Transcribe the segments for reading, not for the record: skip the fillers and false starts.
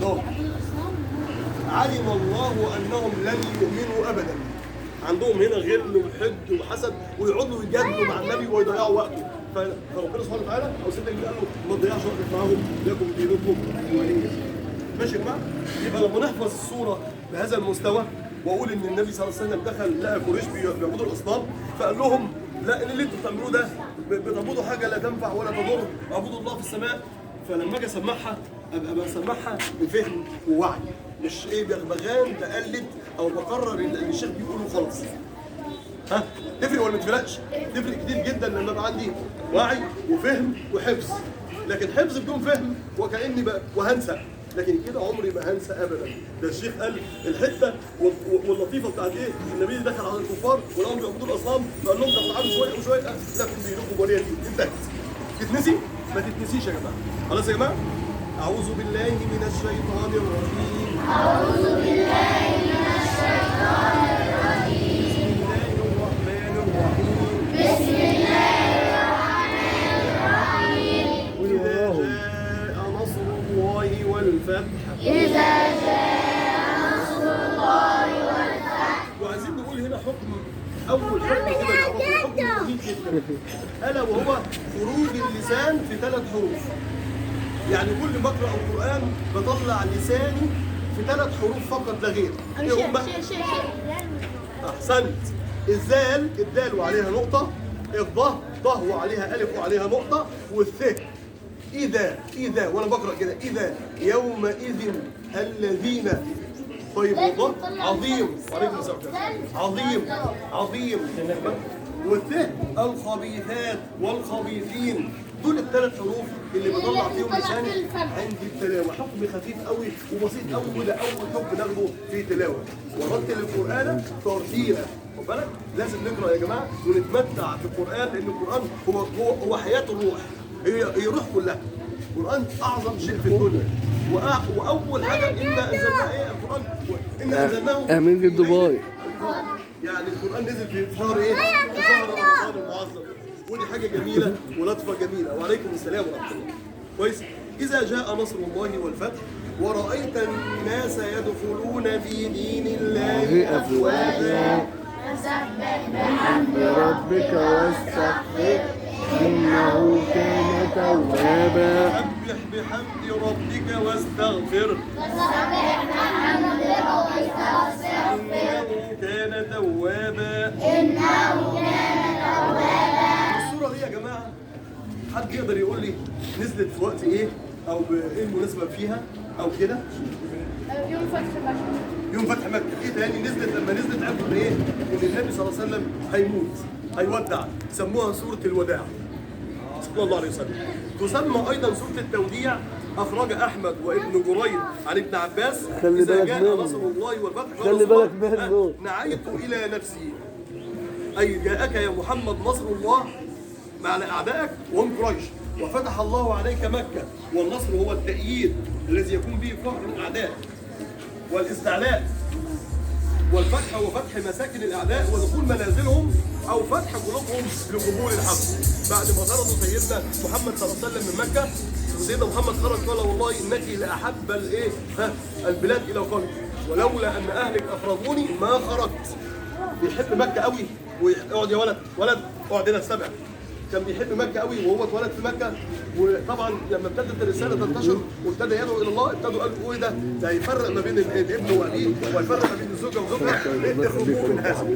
دول علم الله انهم لن يؤمنوا ابدا. عندهم هنا غل وحقد وحسد ويقعدوا يجادلوا مع النبي ويضيعوا وقته. فربنا سبحانه وتعالى او سيدنا النبي قال له ما تضيعش وقتك معاهم، لكم دينكم ولي. ماشي يا جماعه؟ يبقى لما نحفظ الصوره بهذا المستوى واقول ان النبي صلى الله عليه وسلم دخل لقى قريش بيعبدوا الاصنام، فقال لهم لا، ان اللي انتوا بتعملوه ده بتعبدوا حاجه لا تنفع ولا تضر، اعبدوا الله في السماء. فلما اجي اسمعها ابقى بسمعها بفهم ووعي، مش ايه بغبغان بقلد او بقرر اللي الشيخ بيقوله خلاص. ها تفرق ولا ما تفرقش؟ تفرق كتير جدا لما يبقى عندي وعي وفهم وحفظ. لكن حفظ بدون فهم وكاني بقى وهنسى، لكن كده عمري ما هنسى ابدا. ده الشيخ قال الحته واللطيفه بتاعت ايه؟ النبي دخل على الكفار ولقوا بيعبدوا الاصنام فقال لهم ده تعالوا شويه وشويه لكم دينكم ولي دين. انتهت. تتنسي؟ ما تتنسيش يا جماعه. خلاص يا جماعه؟ أعوذ بالله من الشيطان الرجيم. أعوذ بالله من الشيطان الرجيم. بسم الله الرحمن الرحيم. إذا جاء نصر الله والفتح. إذا جاء نصر الله والفتح. وعايزين نقول هنا حكم، أول حكم كده نعرفه حكم جميل جدا، ألا وهو خروج اللسان في 3 حروف. يعني كل ما اقرا القران بطلع لساني في 3 حروف فقط لا غير. ايه هم؟ احسنت. الدال وعليها نقطه، الضاء ضاء وعليها الف وعليها نقطه، والثاء اذا وانا بقرا كده اذا يومئذ الذين. طيب والضاء عظيم. وعليكم السلام. عظيم. والثاء الخبيثات والخبيثين. دول ال3 حروف اللي بطلع فيهم لساني عند التلاوه. حكم خفيف قوي وبسيط قوي، وده اول حكم ناخده في التلاوه. ورتل القران ترتيلا. خد بالك لازم نقرا يا جماعه ونتمتع في القران، لان القران هو حياه الروح، هي روح كلها. القران اعظم شيء في الدنيا، واول حاجه انا انزلناه ايه؟ القران انا انزلناه امين في دبي. يعني القران نزل في شهر ايه؟ في شهر رمضان المعظم، ودي حاجه جميله ولطفه جميله. وعليكم السلام ورحمه الله. كويس. اذا جاء نصر الله والفتح ورأيت الناس يدخلون في دين الله افواجا فسبح بحمد ربك واستغفر إنه كان توابا. سبح بحمد ربك واستغفر فسبح بحمد ربك واستغفر إنه كان توابا. إنه كان توابا. الصورة دي يا جماعة حد يقدر يقول لي نزلت في وقت ايه؟ او ايه المناسبة فيها او كده؟ يوم فتح مكة. يوم فتح مكة. ايه تاني نزلت؟ لما نزلت عرفوا ايه؟ ان النبي صلى الله عليه وسلم هيموت، هيودع. سموها سورة الوداع صلى الله عليه وسلم. تسمى ايضا سورة التوديع. اخرج احمد وابن جرير عن ابن عباس خلي اذا بالك جاء منه. نصر الله والفتح خلي بالك منه. نعيت الى نفسي، اي جاءك يا محمد نصر الله على اعدائك وهم قريش، وفتح الله عليك مكة. والنصر هو التأييد الذي يكون به فخر الأعداء والاستعلاء، والفتح هو فتح مساكن الأعداء ودخول منازلهم أو فتح قلوبهم لقبول الحق. بعد ما طردوا سيدنا محمد صلى الله عليه وسلم من مكة، وسيدنا محمد خرج قال والله إنك لأحب الإيه؟ البلاد إلى قلبي، ولولا أن أهلك أخرجوني ما خرجت. بيحب مكة قوي، ويقعد يا ولد اقعد هنا السبع. كان بيحب مكة قوي وهو اتولد في مكة. وطبعا لما ابتدت الرسالة تنتشر وابتدى يدعو إلى الله، ابتدوا قالوا ايه ده هيفرق ما بين الابن وأبيه، وهيفرق ما بين الزوجة وزوجها، اخرجوه من هذا.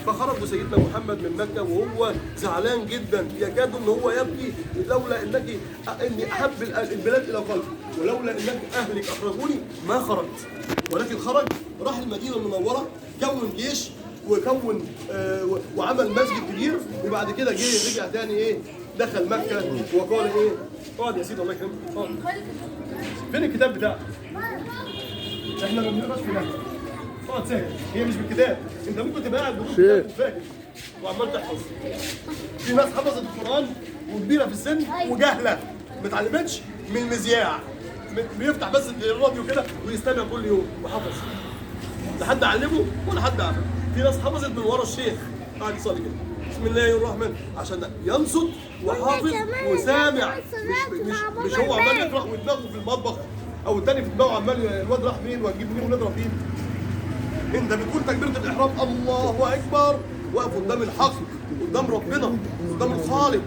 فخرجوا سيدنا محمد من مكة وهو زعلان جدا، يكاد ان هو يبكي، لولا اني احب البلاد الى قلبي، ولولا انك اهلك اخرجوني ما خرجت. ولكن خرج، راح المدينة المنورة، كون جيش وكون وعمل مسجد كبير، وبعد كده جه رجع تاني ايه؟ دخل مكة وقال ايه؟ اقعد يا سيدي الله يكرمك. اقعد. فين الكتاب بتاعك؟ احنا ما بنقراش في مكة. اقعد ساكت، هي مش بالكتاب، انت ممكن تبقى قاعد بدون كتاب وفاهم وعمال تحفظ. في ناس حفظت القرآن وكبيرة في السن وجاهلة ما اتعلمتش من المذياع، بيفتح بس الراديو كده ويستمع كل يوم وحفظ. لا حد علمه ولا حد عمل. في ناس حفظت من ورا الشيخ قاعد يصلي كده بسم الله الرحمن عشان ينصت وحافظ وسامع، مش هو عمال يقرا ودماغه في المطبخ او التاني في دماغه عمال الواد راح فين وهنجيب مين ونضرب فين. انت بتقول تكبيره الاحرام الله اكبر، واقف قدام الحق، قدام ربنا، قدام الخالق،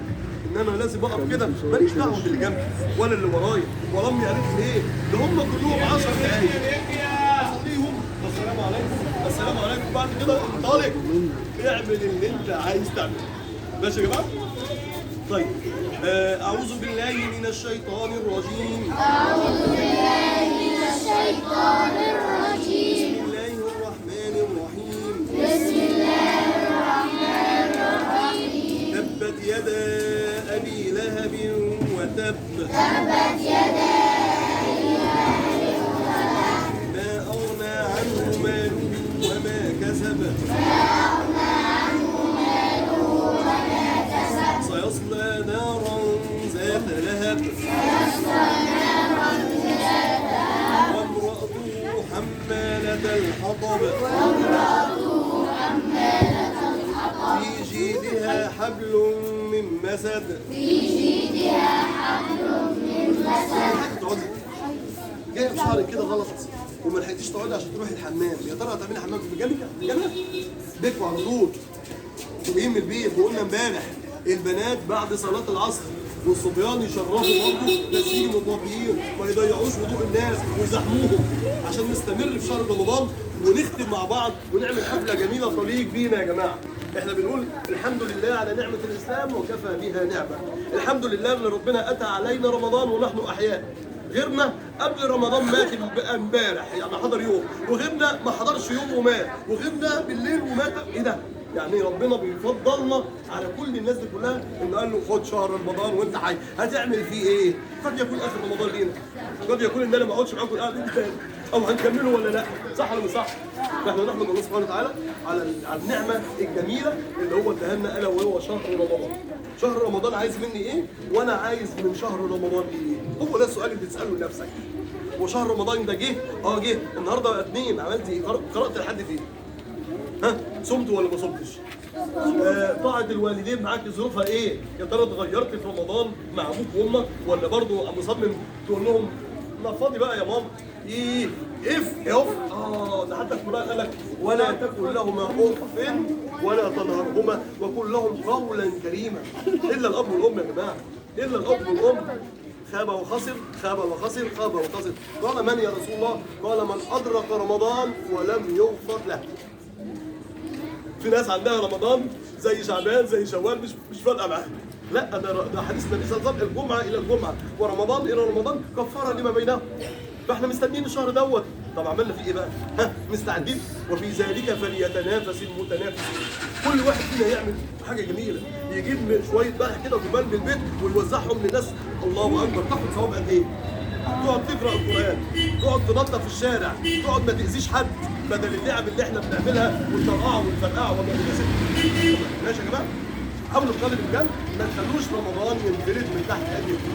ان انا لازم اقف كده ماليش دعوه باللي جنبي ولا اللي ورايا ولا امي قالت لي ايه، ده هم كلهم 10 دقايق اصليهم السلام عليكم السلام عليكم، بعد كده انطلق اعمل اللي انت عايز تعمله. ماشي يا جماعه؟ طيب اعوذ بالله من الشيطان الرجيم. أعوذ بالله من الشيطان الرجيم. بسم الله الرحمن الرحيم. بسم الله الرحمن الرحيم. تبت يدا ابي لهب وتب. تبت يدا ما اغنى عنه ماله وما كسب. سيصلى نارا ذات لهب. وامرأته حمالة الحطب. في جيدها حبل من مسد. جايه بشعرك كده غلط وما لحقتيش تقعدي عشان تروحي الحمام، يا ترى هتعملي حمام في الجنة؟ بيتكم على طول جايين من البيت. وقلنا امبارح البنات بعد صلاة العصر والصبيان يشرفوا برضه بس يجوا متوضيين ما يضيعوش وضوء الناس ويزحموهم عشان نستمر في شهر رمضان ونختم مع بعض ونعمل حفلة جميلة تليق بينا يا جماعة. احنا بنقول الحمد لله على نعمة الإسلام وكفى بها نعمة. الحمد لله ان ربنا أتى علينا رمضان ونحن أحياء. غيرنا قبل رمضان مات امبارح يعني حضر يوم، وغيرنا ما حضرش يوم ومات، وغيرنا بالليل ومات. ايه ده؟ يعني ربنا بيفضلنا على كل الناس دي كلها، انه قال له خد شهر رمضان وانت حي، هتعمل فيه ايه؟ قد يكون اخر رمضان لينا، قد يكون ان انا ما اقعدش معاكم القعده دي تاني، او هنكمله ولا لا؟ صح ولا مش صح؟ فاحنا نحمد الله سبحانه وتعالى على النعمه الجميله اللي هو اداها لنا، الا وهو شهر رمضان. شهر رمضان عايز مني ايه؟ وانا عايز من شهر رمضان ايه؟ هو ده السؤال اللي بتساله لنفسك. وشهر رمضان ده جه؟ جه النهارده بقى 2، عملت ايه؟ قرات لحد فين؟ ها؟ صمت ولا ما صمتش؟ طاعة الوالدين معاك ظروفها ايه؟ يا ترى اتغيرت في رمضان مع ابوك وامك ولا برضه مصمم تقول لهم لا فاضي بقى يا ماما؟ ايه؟ ده حتى القرآن قال لك ولا تكن لهما اف ولا تنهرهما وقل لهم قولا كريما. الا الاب والام يا جماعه، الا الاب والام. خاب وخسر خاب وخسر خاب وخسر. قال من يا رسول الله؟ قال من أدرك رمضان ولم يغفر له. في ناس عندها رمضان زي شعبان زي شوال مش فارقه معاها. لا ده حديث النبي صلى الله عليه وسلم، الجمعه الى الجمعه ورمضان الى رمضان كفاره لما بينهم. فاحنا مستنيين الشهر دوت. طب عملنا فيه ايه بقى؟ مستعدين؟ وفي ذلك فليتنافس المتنافسون. كل واحد فينا يعمل حاجه جميله، يجيب شويه بقى كده جبال من البيت ويوزعهم للناس. الله اكبر، تاخد ثواب قد ايه؟ تقعد تقرا القران، تقعد تنظف الشارع، تقعد ما تاذيش حد، بدل اللعب اللي احنا بنعملها والطرقعه والفرقعه وما بنسيبها. ماشي يا جماعه؟ حاولوا بقدر الامكان ما تخلوش رمضان ينفرد من تحت ايديكم.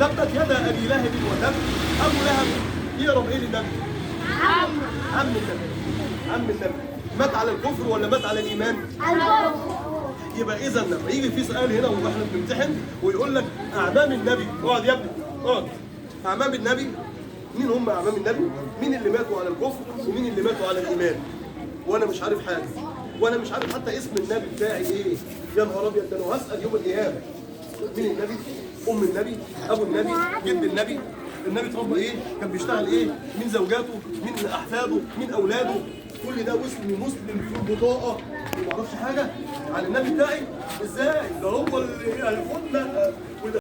تبت يدا ابي لهب وتب. ابو لهب يقرب ايه للنبي؟ عم النبي. مات على الكفر ولا مات على الايمان؟ يبقى اذا لما يجي في سؤال هنا واحنا بنمتحن ويقول لك اعمام النبي، اقعد يا ابني اقعد. اعمام النبي مين هم اعمام النبي؟ مين اللي ماتوا على الكفر ومين اللي ماتوا على الايمان؟ وانا مش عارف حاجه، وانا مش عارف حتى اسم النبي بتاعي ايه. يا نهار ابيض، ده انا هسال يوم القيامه مين النبي؟ ام النبي؟ ابو النبي؟ جد النبي؟ النبي اتربى ايه؟ كان بيشتغل ايه؟ مين زوجاته؟ مين احفاده؟ مين اولاده؟ كل ده مسلم في البطاقه وما اعرفش حاجه عن النبي بتاعي. ازاي؟ ده هو اللي هياخدنا